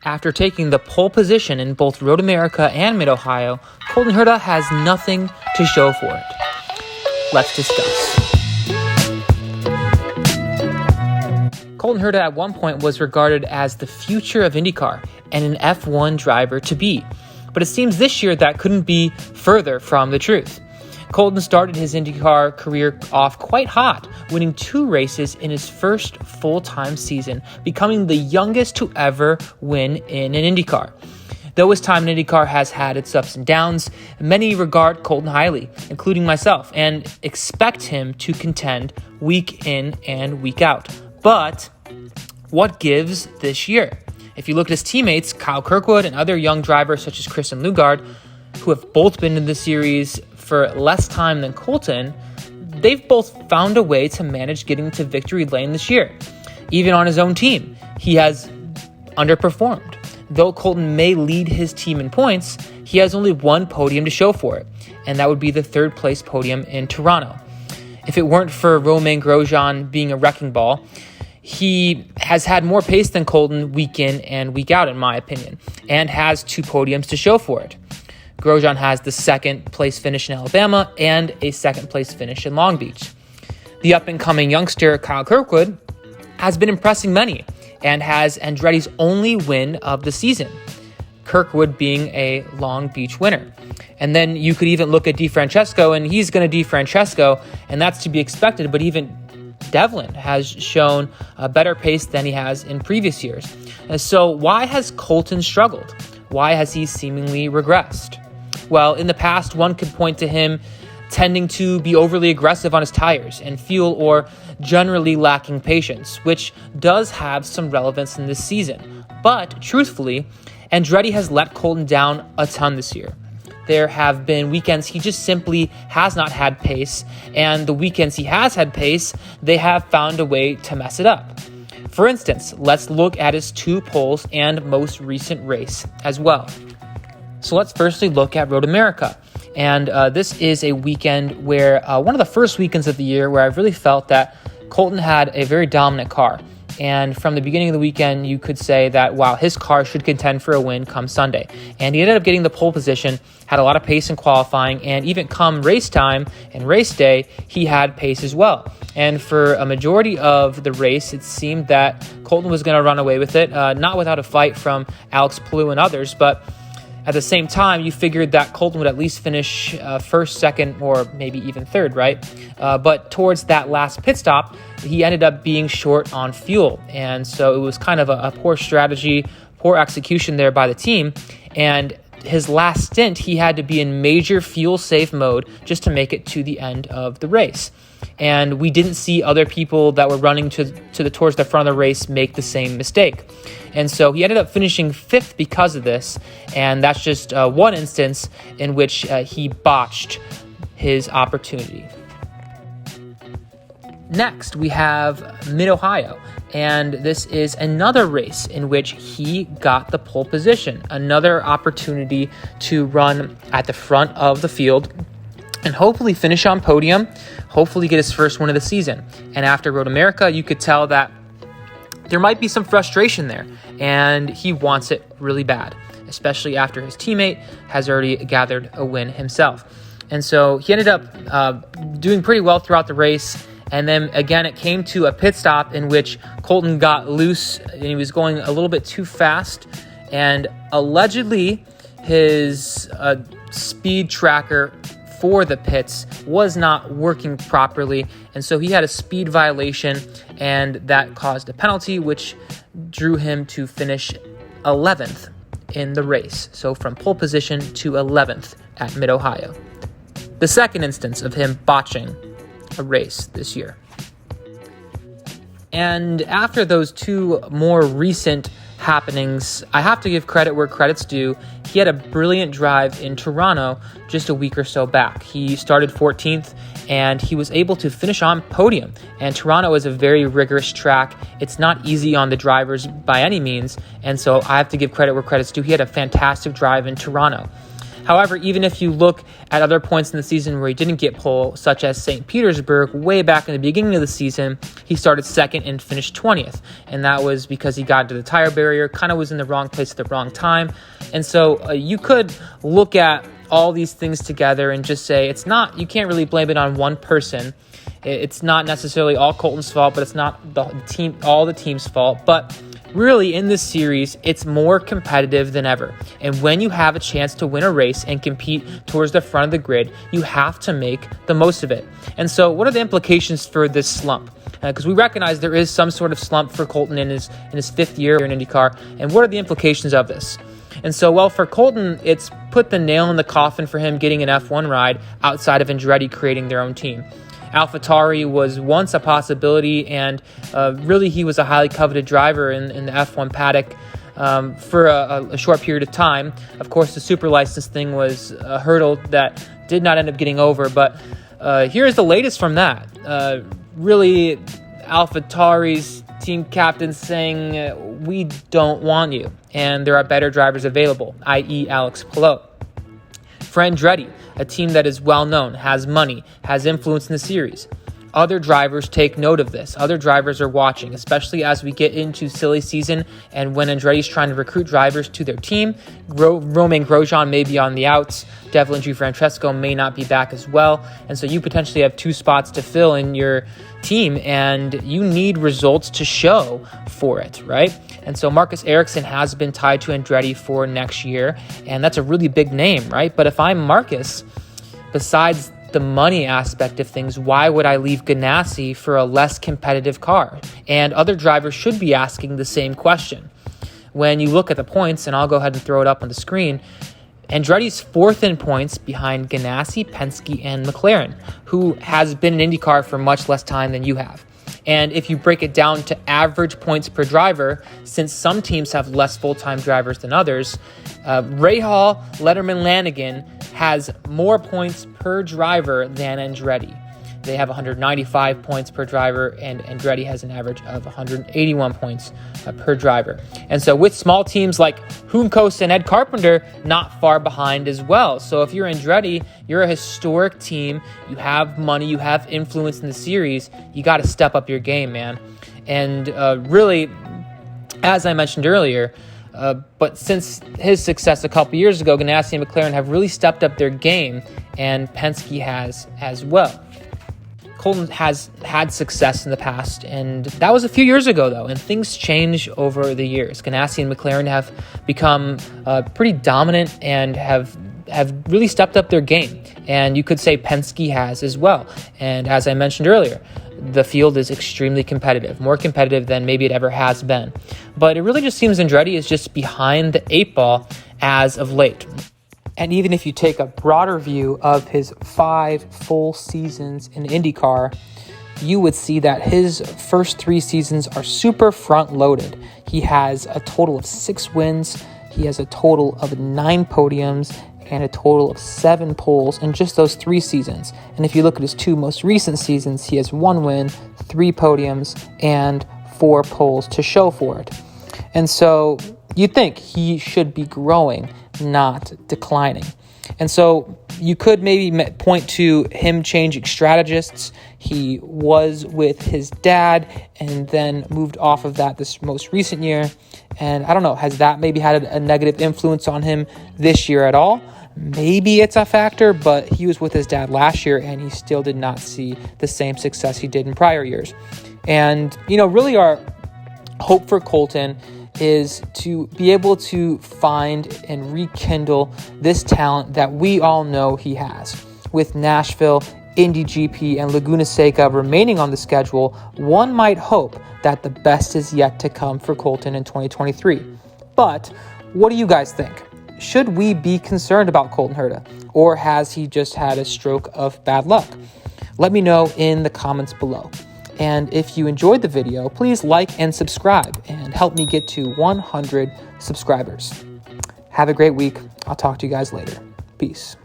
After taking the pole position in both Road America and Mid-Ohio, Colton Herta has nothing to show for it. Let's discuss. Colton Herta at one point was regarded as the future of Indycar and an F1 driver to be, but it seems this year that couldn't be further from the truth. Colton started his IndyCar career off quite hot, winning 2 races in his first full-time season, becoming the youngest to ever win in an IndyCar. Though his time in IndyCar has had its ups and downs, many regard Colton highly, including myself, and expect him to contend week in and week out. But what gives this year? If you look at his teammates, Kyle Kirkwood and other young drivers such as Kristen Lugard, who have both been in the series for less time than Colton, they've both found a way to manage getting to victory lane this year. Even on his own team, he has underperformed. Though Colton may lead his team in points, he has only one podium to show for it, and that would be the 3rd place podium in Toronto. If it weren't for Romain Grosjean being a wrecking ball, he has had more pace than Colton week in and week out, in my opinion, and has 2 podiums to show for it. Grosjean has the 2nd place finish in Alabama and a 2nd place finish in Long Beach. The up-and-coming youngster Kyle Kirkwood has been impressing many and has Andretti's only win of the season, Kirkwood being a Long Beach winner. And then you could even look at DeFrancesco, and he's going to DeFrancesco, and that's to be expected, but even Devlin has shown a better pace than he has in previous years. And so why has Colton struggled? Why has he seemingly regressed? Well, in the past, one could point to him tending to be overly aggressive on his tires and fuel, or generally lacking patience, which does have some relevance in this season. But truthfully, Andretti has let Colton down a ton this year. There have been weekends he just simply has not had pace, and the weekends he has had pace, they have found a way to mess it up. For instance, let's look at his 2 poles and most recent race as well. So let's firstly look at Road America. And this is a weekend where one of the first weekends of the year where I've really felt that Colton had a very dominant car. And from the beginning of the weekend, you could say that, wow, his car should contend for a win come Sunday. And he ended up getting the pole position, had a lot of pace in qualifying, and even come race time and race day, he had pace as well. And for a majority of the race, it seemed that Colton was going to run away with it, not without a fight from Alex Palou and others, but at the same time, you figured that Colton would at least finish 1st, 2nd, or maybe even 3rd, right? But towards that last pit stop, he ended up being short on fuel. And so it was kind of a poor strategy, poor execution there by the team. And his last stint, he had to be in major fuel-safe mode just to make it to the end of the race. And we didn't see other people that were running towards the front of the race make the same mistake. And so he ended up finishing 5th because of this, and that's just one instance in which he botched his opportunity. Next, we have Mid-Ohio, and this is another race in which he got the pole position, another opportunity to run at the front of the field and hopefully finish on podium, hopefully get his first win of the season. And after Road America, you could tell that there might be some frustration there, and he wants it really bad, especially after his teammate has already gathered a win himself. And so he ended up doing pretty well throughout the race. And then again, it came to a pit stop in which Colton got loose and he was going a little bit too fast. And allegedly, his speed tracker for the pits was not working properly. And so he had a speed violation, and that caused a penalty, which drew him to finish 11th in the race. So from pole position to 11th at Mid-Ohio. The second instance of him botching a race this year. And after those 2 more recent happenings, I have to give credit where credit's due. He had a brilliant drive in Toronto just a week or so back. He started 14th, and he was able to finish on podium. And Toronto is a very rigorous track. It's not easy on the drivers by any means, and so I have to give credit where credit's due. He had a fantastic drive in Toronto. However, even if you look at other points in the season where he didn't get pole, such as St. Petersburg, way back in the beginning of the season, he started second and finished 20th. And that was because he got into the tire barrier, kind of was in the wrong place at the wrong time. And so you could look at all these things together and just say you can't really blame it on one person. It's not necessarily all Colton's fault, but it's not all the team's fault. But really, in this series, it's more competitive than ever. And when you have a chance to win a race and compete towards the front of the grid, you have to make the most of it. And so what are the implications for this slump? Because we recognize there is some sort of slump for Colton in his fifth year in IndyCar. And what are the implications of this? And so, well, for Colton, it's put the nail in the coffin for him getting an F1 ride outside of Andretti creating their own team. AlphaTauri was once a possibility, and really he was a highly coveted driver in the F1 paddock for a short period of time. Of course, the super license thing was a hurdle that did not end up getting over, but here's the latest from that. Really, AlphaTauri's team captain saying, we don't want you, and there are better drivers available, i.e. Alex Palou. For Andretti, a team that is well-known, has money, has influence in the series. Other drivers take note of this. Other drivers are watching, especially as we get into silly season and when Andretti's trying to recruit drivers to their team. Romain Grosjean may be on the outs. Devlin Gianfrancesco may not be back as well. And so you potentially have 2 spots to fill in your team, and you need results to show for it, right? And so Marcus Ericsson has been tied to Andretti for next year, and that's a really big name, right? But if I'm Marcus, besides the money aspect of things, why would I leave Ganassi for a less competitive car? And other drivers should be asking the same question. When you look at the points, and I'll go ahead and throw it up on the screen, Andretti's 4th in points behind Ganassi, Penske, and McLaren, who has been in IndyCar for much less time than you have. And if you break it down to average points per driver, since some teams have less full-time drivers than others, Rahal, Letterman, Lanigan has more points per driver than Andretti. They have 195 points per driver, and Andretti has an average of 181 points per driver. And so with small teams like Juncos and Ed Carpenter, not far behind as well. So if you're Andretti, you're a historic team, you have money, you have influence in the series, you got to step up your game, man. And really, as I mentioned earlier, but since his success a couple years ago, Ganassi and McLaren have really stepped up their game, and Penske has as well. Colton has had success in the past, and that was a few years ago, though, and things change over the years. Ganassi and McLaren have become pretty dominant and have really stepped up their game, and you could say Penske has as well. And as I mentioned earlier, the field is extremely competitive, more competitive than maybe it ever has been. But it really just seems Andretti is just behind the 8 ball as of late. And even if you take a broader view of his 5 full seasons in IndyCar, you would see that his first 3 seasons are super front-loaded. He has a total of 6 wins, he has a total of 9 podiums, and a total of 7 poles in just those 3 seasons. And if you look at his 2 most recent seasons, he has 1 win, 3 podiums, and 4 poles to show for it. And so you'd think he should be growing, not declining. And so you could maybe point to him changing strategists. He was with his dad and then moved off of that this most recent year. And I don't know, has that maybe had a negative influence on him this year at all? Maybe it's a factor, but he was with his dad last year and he still did not see the same success he did in prior years. And, really our hope for Colton is to be able to find and rekindle this talent that we all know he has. With Nashville, Indy GP, and Laguna Seca remaining on the schedule, one might hope that the best is yet to come for Colton in 2023. But what do you guys think? Should we be concerned about Colton Herta, or has he just had a stroke of bad luck? Let me know in the comments below. And if you enjoyed the video, please like and subscribe and help me get to 100 subscribers. Have a great week. I'll talk to you guys later. Peace.